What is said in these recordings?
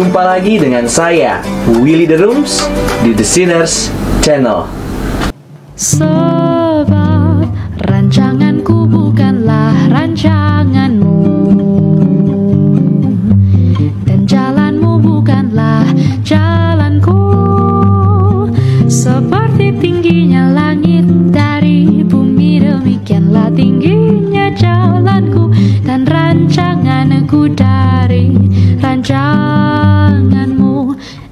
Jumpa lagi dengan saya, Willy The Rooms, di The Sinners Channel. Sebab rancanganku bukanlah rancanganmu, dan jalanmu bukanlah jalanku. Seperti tingginya langit dari bumi, demikianlah tingginya jalanku dan rancanganku dari rancanganmu.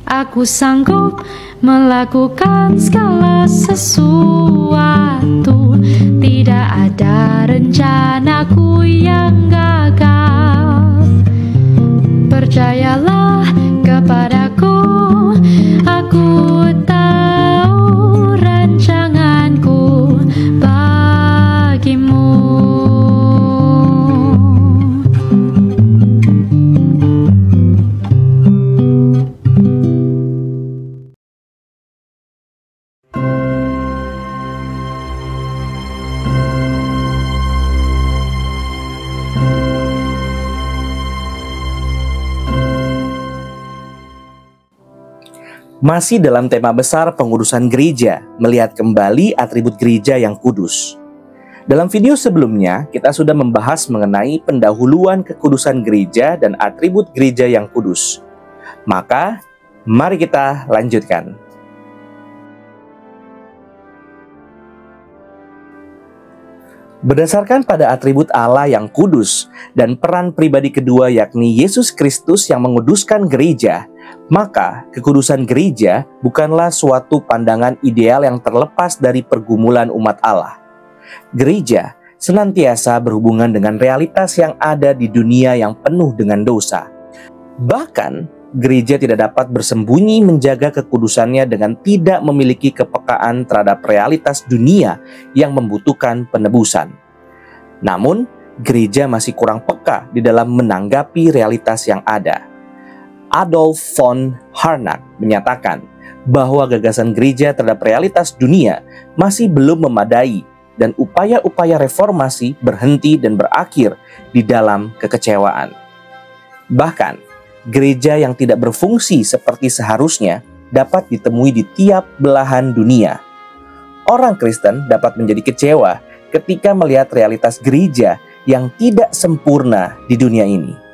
Aku sanggup melakukan segala sesuatu, tidak ada rencanaku yang gagal. Percayalah kepadaku, aku tahu rancanganku bagimu. Masih dalam tema besar pengudusan gereja, melihat kembali atribut gereja yang kudus. Dalam video sebelumnya, kita sudah membahas mengenai pendahuluan kekudusan gereja dan atribut gereja yang kudus. Maka, mari kita lanjutkan. Berdasarkan pada atribut Allah yang kudus dan peran pribadi kedua yakni Yesus Kristus yang menguduskan gereja, maka kekudusan gereja bukanlah suatu pandangan ideal yang terlepas dari pergumulan umat Allah. Gereja senantiasa berhubungan dengan realitas yang ada di dunia yang penuh dengan dosa. Bahkan, gereja tidak dapat bersembunyi menjaga kekudusannya dengan tidak memiliki kepekaan terhadap realitas dunia yang membutuhkan penebusan. Namun, gereja masih kurang peka di dalam menanggapi realitas yang ada. Adolf von Harnack menyatakan bahwa gagasan gereja terhadap realitas dunia masih belum memadai dan upaya-upaya reformasi berhenti dan berakhir di dalam kekecewaan. Bahkan, gereja yang tidak berfungsi seperti seharusnya dapat ditemui di tiap belahan dunia. Orang Kristen dapat menjadi kecewa ketika melihat realitas gereja yang tidak sempurna di dunia ini.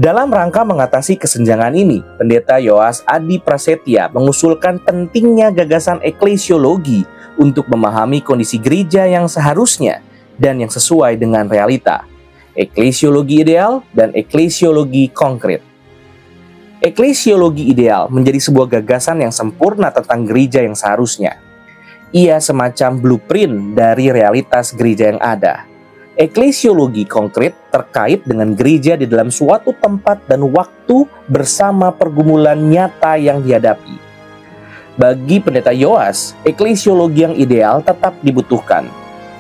Dalam rangka mengatasi kesenjangan ini, Pendeta Yoas Adi Prasetya mengusulkan pentingnya gagasan eklesiologi untuk memahami kondisi gereja yang seharusnya dan yang sesuai dengan realita. Eklesiologi ideal dan eklesiologi konkret. Eklesiologi ideal menjadi sebuah gagasan yang sempurna tentang gereja yang seharusnya. Ia semacam blueprint dari realitas gereja yang ada. Eklesiologi konkret terkait dengan gereja di dalam suatu tempat dan waktu bersama pergumulan nyata yang dihadapi. Bagi Pendeta Yoas, eklesiologi yang ideal tetap dibutuhkan.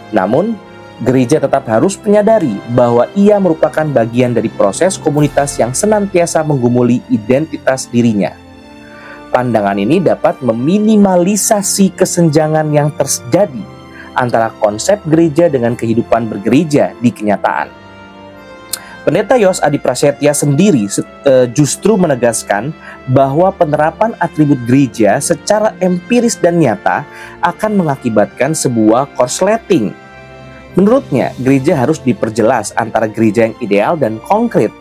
Namun, gereja tetap harus menyadari bahwa ia merupakan bagian dari proses komunitas yang senantiasa menggumuli identitas dirinya. Pandangan ini dapat meminimalisasi kesenjangan yang terjadi antara konsep gereja dengan kehidupan bergereja di kenyataan. Pendeta Yoas Adi Prasetya sendiri justru menegaskan bahwa penerapan atribut gereja secara empiris dan nyata akan mengakibatkan sebuah korsleting. Menurutnya, gereja harus diperjelas antara gereja yang ideal dan konkret.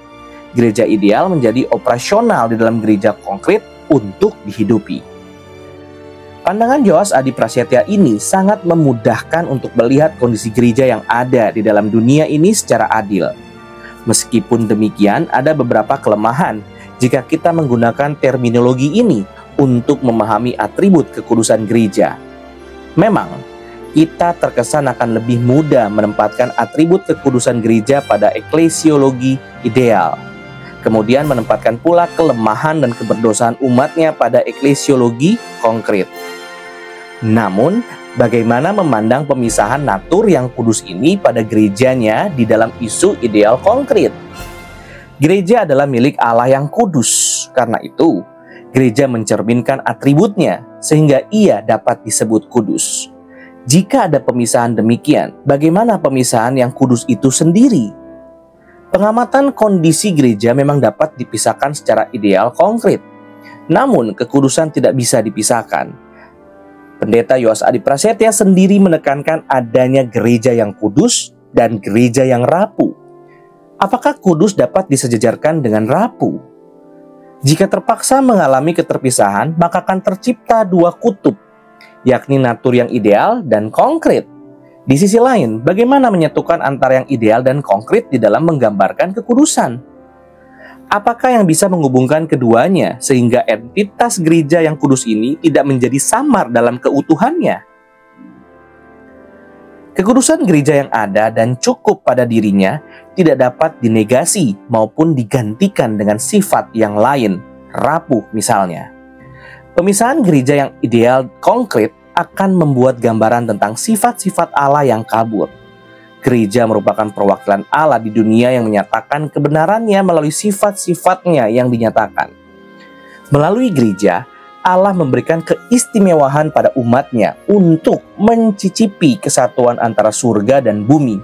Gereja ideal menjadi operasional di dalam gereja konkret untuk dihidupi. Pandangan Yoas Adi Prasetya ini sangat memudahkan untuk melihat kondisi gereja yang ada di dalam dunia ini secara adil. Meskipun demikian, ada beberapa kelemahan jika kita menggunakan terminologi ini untuk memahami atribut kekudusan gereja. Memang, kita terkesan akan lebih mudah menempatkan atribut kekudusan gereja pada eklesiologi ideal. Kemudian menempatkan pula kelemahan dan keberdosaan umatnya pada eklesiologi konkret. Namun, bagaimana memandang pemisahan natur yang kudus ini pada gerejanya di dalam isu ideal konkret? Gereja adalah milik Allah yang kudus. Karena itu, gereja mencerminkan atributnya sehingga ia dapat disebut kudus. Jika ada pemisahan demikian, bagaimana pemisahan yang kudus itu sendiri? Pengamatan kondisi gereja memang dapat dipisahkan secara ideal konkret. Namun, kekudusan tidak bisa dipisahkan. Pendeta Yoas Adi Prasetya sendiri menekankan adanya gereja yang kudus dan gereja yang rapuh. Apakah kudus dapat disejajarkan dengan rapuh? Jika terpaksa mengalami keterpisahan, maka akan tercipta dua kutub, yakni natur yang ideal dan konkret. Di sisi lain, bagaimana menyatukan antara yang ideal dan konkret di dalam menggambarkan kekudusan? Apakah yang bisa menghubungkan keduanya sehingga entitas gereja yang kudus ini tidak menjadi samar dalam keutuhannya? Kekudusan gereja yang ada dan cukup pada dirinya tidak dapat dinegasi maupun digantikan dengan sifat yang lain, rapuh misalnya. Pemisahan gereja yang ideal konkret akan membuat gambaran tentang sifat-sifat Allah yang kabur. Gereja merupakan perwakilan Allah di dunia yang menyatakan kebenarannya melalui sifat-sifatnya yang dinyatakan. Melalui gereja, Allah memberikan keistimewaan pada umatnya untuk mencicipi kesatuan antara surga dan bumi.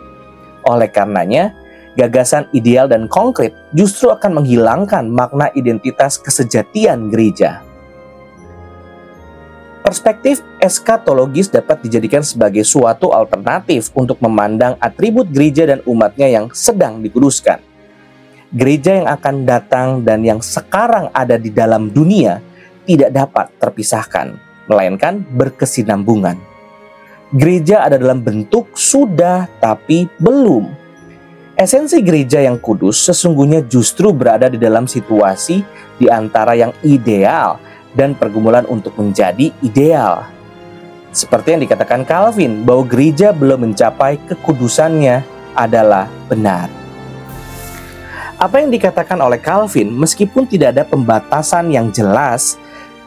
Oleh karenanya, gagasan ideal dan konkret justru akan menghilangkan makna identitas kesejatian gereja. Perspektif eskatologis dapat dijadikan sebagai suatu alternatif untuk memandang atribut gereja dan umatnya yang sedang dikuduskan. Gereja yang akan datang dan yang sekarang ada di dalam dunia tidak dapat terpisahkan, melainkan berkesinambungan. Gereja ada dalam bentuk sudah tapi belum. Esensi gereja yang kudus sesungguhnya justru berada di dalam situasi di antara yang ideal dan pergumulan untuk menjadi ideal. Seperti yang dikatakan Calvin, bahwa gereja belum mencapai kekudusannya adalah benar. Apa yang dikatakan oleh Calvin, meskipun tidak ada pembatasan yang jelas,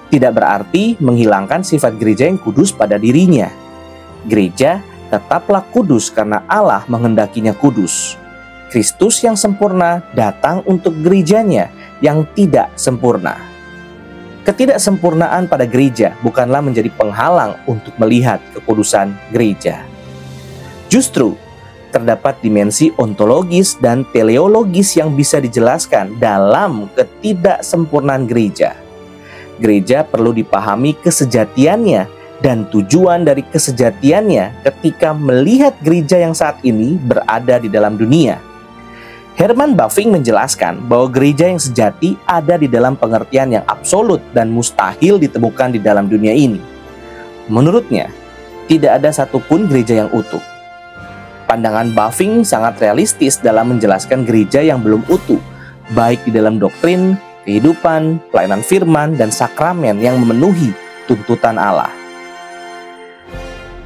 tidak berarti menghilangkan sifat gereja yang kudus pada dirinya. Gereja tetaplah kudus karena Allah menghendakinya kudus. Kristus yang sempurna datang untuk gerejanya yang tidak sempurna. Ketidaksempurnaan pada gereja bukanlah menjadi penghalang untuk melihat kekudusan gereja. Justru, terdapat dimensi ontologis dan teleologis yang bisa dijelaskan dalam ketidaksempurnaan gereja. Gereja perlu dipahami kesejatiannya dan tujuan dari kesejatiannya ketika melihat gereja yang saat ini berada di dalam dunia. Herman Bavinck menjelaskan bahwa gereja yang sejati ada di dalam pengertian yang absolut dan mustahil ditemukan di dalam dunia ini. Menurutnya, tidak ada satupun gereja yang utuh. Pandangan Bavinck sangat realistis dalam menjelaskan gereja yang belum utuh, baik di dalam doktrin, kehidupan, pelayanan firman, dan sakramen yang memenuhi tuntutan Allah.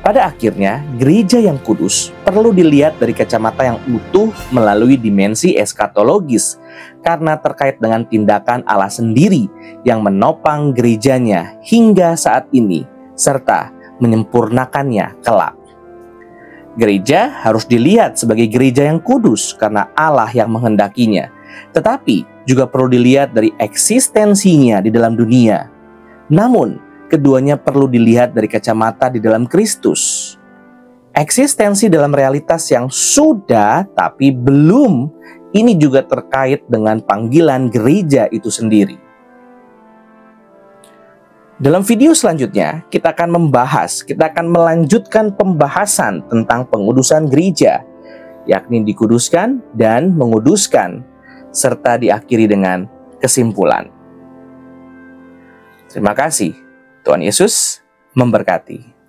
Pada akhirnya, gereja yang kudus perlu dilihat dari kacamata yang utuh melalui dimensi eskatologis karena terkait dengan tindakan Allah sendiri yang menopang gerejanya hingga saat ini serta menyempurnakannya kelak. Gereja harus dilihat sebagai gereja yang kudus karena Allah yang menghendakinya, tetapi juga perlu dilihat dari eksistensinya di dalam dunia. Namun, keduanya perlu dilihat dari kacamata di dalam Kristus. Eksistensi dalam realitas yang sudah tapi belum, ini juga terkait dengan panggilan gereja itu sendiri. Dalam video selanjutnya, kita akan melanjutkan pembahasan tentang pengudusan gereja, yakni dikuduskan dan menguduskan, serta diakhiri dengan kesimpulan. Terima kasih. Tuhan Yesus memberkati.